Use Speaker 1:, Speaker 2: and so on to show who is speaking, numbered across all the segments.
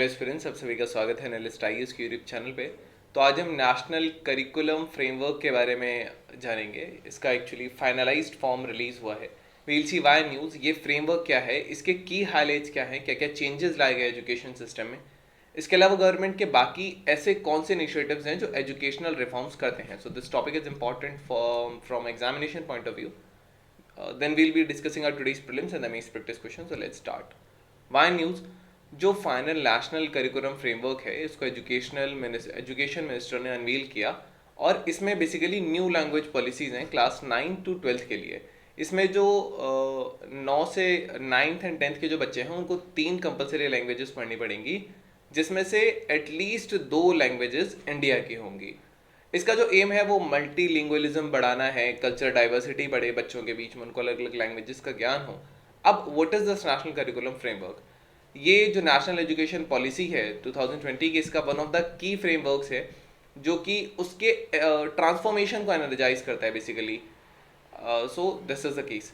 Speaker 1: Aspirants, सब सभी का स्वागत है एनालिस्ट आईएएस के यूट्यूब चैनल पे। तो आज हम नेशनल करिकुलम फ्रेमवर्क के बारे में जानेंगे। इसका एक्चुअली फाइनलाइज्ड फॉर्म रिलीज हुआ है। वील सी वाई न्यूज़। ये फ्रेमवर्क क्या है, इसके की हाइलाइट्स क्या हैं, क्या क्या चेंजेस लाए गए एजुकेशन सिस्टम में। इसके अलावा गवर्नमेंट के बाकी ऐसे कौन से इनिशिएटिव्स हैं जो एजुकेशनल रिफॉर्म्स करते हैं। So this topic is important from examination point of view. Then we'll be discussing our today's prelims and the mains practice questions. So let's start. Why news. जो फाइनल नेशनल करिकुलम फ्रेमवर्क है, इसको education minister ने unveil किया और इसमें basically new language policies हैं class 9 to 12 के लिए। इसमें जो 9 से 9th एंड 10th के जो बच्चे हैं उनको 3 कंपलसरी लैंग्वेजेस पढ़नी पड़ेंगी, जिसमें से एटलीस्ट 2 लैंग्वेजेस इंडिया की होंगी। इसका जो एम है वो मल्टीलिंगुअलिज्म बढ़ाना है, कल्चर डाइवर्सिटी बढ़े बच्चों के बीच में, उनको अलग अलग लैंग्वेजेस का ज्ञान हो। अब what is this national curriculum framework? ये जो नेशनल एजुकेशन पॉलिसी है 2020 की, इसका one of the key frameworks है जो कि उसके ट्रांसफॉर्मेशन को एनर्जाइज करता है basically. So this is the case.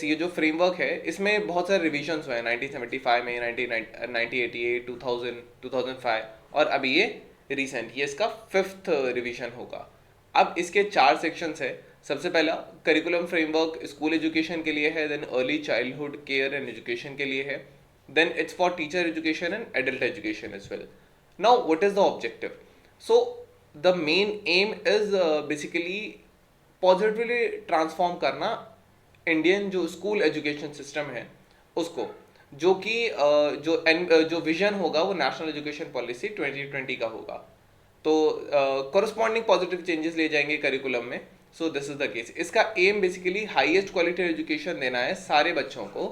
Speaker 1: ये जो फ्रेमवर्क है इसमें बहुत सारे रिविजन्स हुए हैं 1975 में, 1988, 2000, 2005 और अभी ये रिसेंट, ये इसका 5th रिवीजन होगा। अब इसके 4 सेक्शंस है। सबसे पहला करिकुलम फ्रेमवर्क स्कूल एजुकेशन के लिए है, then early childhood care and education के लिए है, then it's for teacher education and adult education as well. Now what is the objective? So the main aim is basically positively transform करना Indian जो school education system है उसको, जो कि जो विजन होगा वो नेशनल एजुकेशन पॉलिसी 2020 का होगा। तो कॉरस्पॉन्डिंग पॉजिटिव चेंजेस ले जाएंगे करिकुलम में। So this is the case. इसका aim basically highest quality education देना है सारे बच्चों को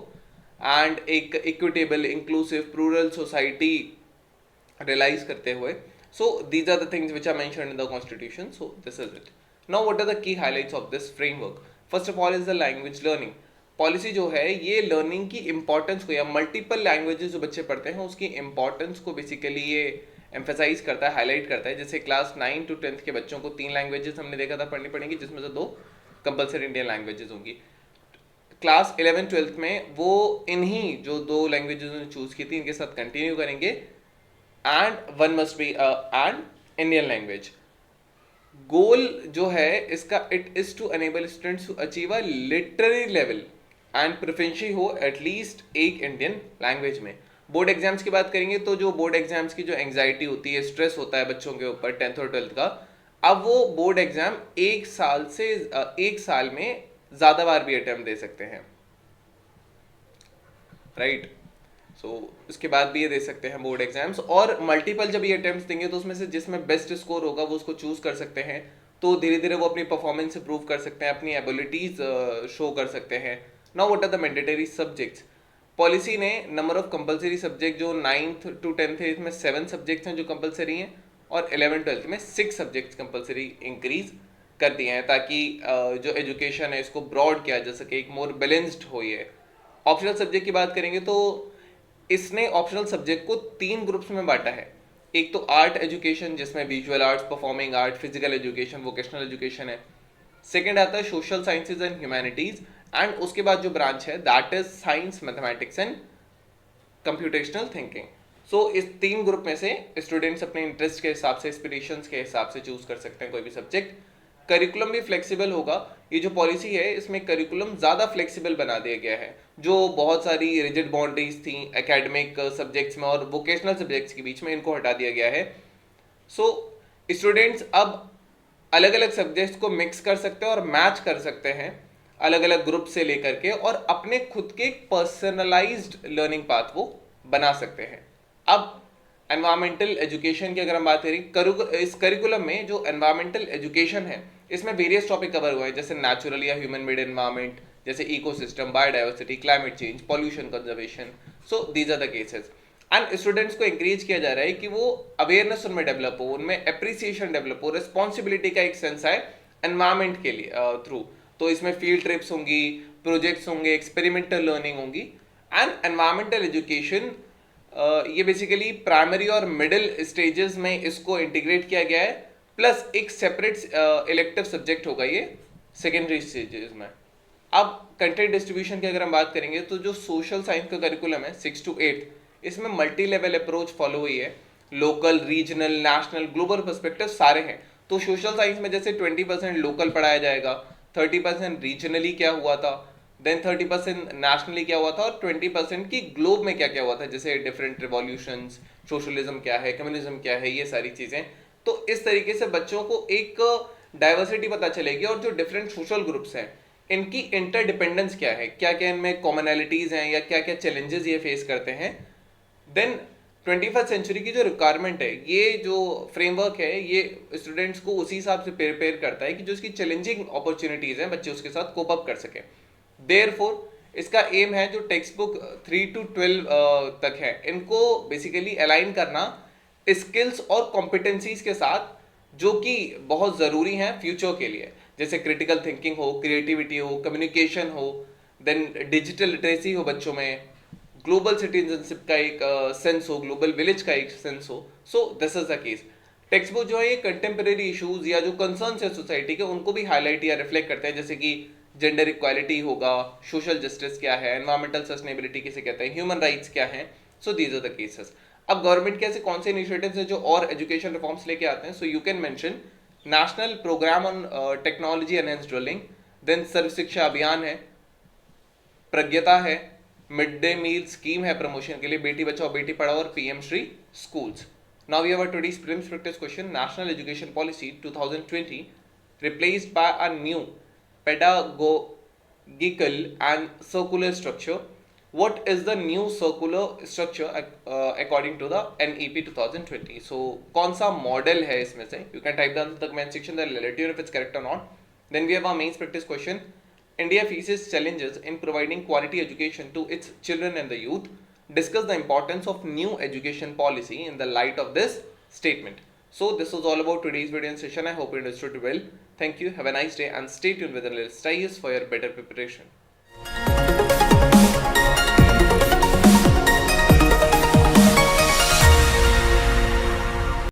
Speaker 1: एंड एक equitable inclusive plural society realize करते हुए। So these are the things which are mentioned in the constitution. So this is it. Now what are the key highlights of this framework? First of all is the language learning policy. जो है ये learning की importance को या multiple languages जो बच्चे पढ़ते हैं उसकी इंपॉर्टेंस को बेसिकली ये एम्फेसाइज करता है, हाईलाइट करता है। जैसे क्लास 9 to 10th के बच्चों को 3 लैंग्वेजेस हमने देखा था पढ़नी पड़ेंगी, जिसमें से 2 कंपलसरी इंडियन लैंग्वेजेस होंगी। क्लास 11-12 में वो इन्हीं जो 2 लैंग्वेजेस उन्होंने चूज की थी इनके साथ कंटिन्यू करेंगे and one must be and Indian language. Goal जो है इसका, it is to enable students to achieve a literary level and proficiency हो एटलीस्ट एक इंडियन लैंग्वेज में। बोर्ड एग्जाम्स की बात करेंगे तो जो बोर्ड एग्जाम्स की जो एंग्जाइटी होती है, स्ट्रेस होता है बच्चों के ऊपर 10th और 12th का, अब वो बोर्ड एग्जाम एक साल में ज्यादा बार भी अटेम्प्ट दे सकते हैं, राइट। सो उसके बाद भी ये दे सकते हैं बोर्ड एग्जाम्स, और मल्टीपल जब ये अटेम्प्ट्स देंगे तो उसमें से जिसमें बेस्ट स्कोर होगा वो उसको चूज कर सकते हैं। तो धीरे धीरे वो अपनी परफॉर्मेंस इंप्रूव कर सकते हैं, अपनी एबिलिटीज शो कर सकते हैं। Now what are the mandatory subjects? Policy ने नंबर ऑफ कंपलसरी सब्जेक्ट जो 9th to 10th है इसमें 7 सब्जेक्ट्स हैं जो कंपलसरी हैं, और 11-12 में 6 सब्जेक्ट्स कंपलसरी इंक्रीज कर दिए हैं, ताकि जो एजुकेशन है इसको ब्रॉड किया जा सके, एक मोर बैलेंस्ड हो ये। ऑप्शनल सब्जेक्ट की बात करेंगे तो इसने ऑप्शनल सब्जेक्ट को 3 ग्रुप्स में बांटा है। एक तो आर्ट एजुकेशन जिसमें visual arts, performing art, physical education, vocational education है। सेकेंड आता है social sciences and humanities, and उसके बाद जो ब्रांच है that is science, mathematics and computational thinking. So इस 3 ग्रुप में से स्टूडेंट्स अपने इंटरेस्ट के हिसाब से, एस्पिरेशंस के हिसाब से चूज कर सकते हैं कोई भी सब्जेक्ट। करिकुलम भी फ्लेक्सिबल होगा। ये जो पॉलिसी है इसमें करिकुलम ज़्यादा फ्लेक्सिबल बना दिया गया है। जो बहुत सारी रिजिड बाउंड्रीज थी एकेडमिक सब्जेक्ट्स में और वोकेशनल सब्जेक्ट्स के बीच में, इनको हटा दिया गया है। सो स्टूडेंट्स अब अलग अलग सब्जेक्ट्स को मिक्स कर सकते हैं और मैच कर सकते हैं अलग अलग ग्रुप से लेकर के, और अपने खुद के पर्सनलाइज्ड लर्निंग पाथ वो बना सकते हैं। अब एनवायरमेंटल एजुकेशन की अगर हम बात करें, इस करिकुलम में जो एनवायरमेंटल एजुकेशन है इसमें वेरियस टॉपिक कवर हुए हैं, जैसे नेचुरल या ह्यूमन मेड एनवायरमेंट, जैसे ecosystem, biodiversity, climate change, pollution conservation. So these are the cases. And students को एंकरेज किया जा रहा है कि वो अवेयरनेस उनमें डेवलप हो, उनमें एप्रिसिएशन डेवलप हो, रिस्पॉन्सिबिलिटी का एक सेंस आए एनवायरमेंट के लिए थ्रू। तो इसमें फील्ड ट्रिप्स होंगी, प्रोजेक्ट्स होंगे, एक्सपेरिमेंटल लर्निंग होंगी। एंड एनवायरमेंटल एजुकेशन ये बेसिकली प्राइमरी और मिडिल स्टेजेस में इसको इंटीग्रेट किया गया है, प्लस एक सेपरेट इलेक्टिव सब्जेक्ट होगा ये सेकेंडरी स्टेजेस में। अब कंटेंट डिस्ट्रीब्यूशन की अगर हम बात करेंगे तो जो सोशल साइंस का करिकुलम है 6 to 8, इसमें मल्टी लेवल अप्रोच फॉलो हुई है, local, regional, national, global perspective सारे हैं। तो सोशल साइंस में जैसे 20% लोकल पढ़ाया जाएगा, 30% रीजनली क्या हुआ था, देन 30% नेशनली क्या हुआ था, और 20% की ग्लोब में क्या क्या हुआ था, जैसे डिफरेंट रिवॉल्यूशंस, सोशलिज्म क्या है, कम्युनिज्म क्या है, ये सारी चीजें। तो इस तरीके से बच्चों को एक डाइवर्सिटी पता चलेगी, और जो डिफरेंट सोशल ग्रुप्स हैं इनकी इंटरडिपेंडेंस क्या है, क्या क्या इनमें कॉमनैलिटीज हैं, या क्या क्या चैलेंजेस ये फेस करते हैं। देन 21st सेंचुरी की जो रिक्वायरमेंट है, ये जो फ्रेमवर्क है, ये स्टूडेंट्स को उसी हिसाब से प्रिपेयर करता है कि जो इसकी चैलेंजिंग अपॉर्चुनिटीज हैं बच्चे उसके साथ कोप अप कर सके। देयरफॉर इसका एम है जो टेक्स्ट बुक 3 to 12 तक है इनको बेसिकली अलाइन करना स्किल्स और कॉम्पिटेंसीज के साथ, जो कि बहुत ज़रूरी हैं फ्यूचर के लिए, जैसे क्रिटिकल थिंकिंग हो, क्रिएटिविटी हो, कम्युनिकेशन हो, देन डिजिटल लिटरेसी हो बच्चों में, ग्लोबल सिटीजनशिप का एक सेंस हो, ग्लोबल विलेज का एक सेंस हो। सो this is the case. Text book जो है ये कंटेम्प्रेरी इश्यूज या जो कंसर्न्स है सोसाइटी के उनको भी हाईलाइट या रिफ्लेक्ट करते हैं, जैसे कि जेंडर इक्वालिटी होगा, सोशल जस्टिस क्या है, एनवायरमेंटल सस्टेनेबिलिटी किसे कहते हैं, ह्यूमन राइट्स क्या हैं। So these are the cases. अब गवर्नमेंट के ऐसे कौन से इनिशिएटिव्स हैं जो और एजुकेशन रिफॉर्म्स लेके आते हैं? So you can mention national programme on technology enhanced drilling, then Sarva Shiksha Abhiyan है, प्रज्ञता है, मिड डे मील स्कीम है प्रमोशन के लिए, बेटी बचाओ बेटी पढ़ाओ, और PM Shri schools. Now we have a today's prelims practice question. National education policy 2020 replaced by a new pedagogical and circular structure. What is the new circular structure according to the NEP 2020? So कौन सा model है इसमें से? You can type down the comment section, then let you know if it's correct or not. Then we have our mains practice question. India faces challenges in providing quality education to its children and the youth. Discuss the importance of new education policy in the light of this statement. So this was all about today's video and session. I hope you understood well. Thank you. Have a nice day and stay tuned with the latest ideas for your better preparation.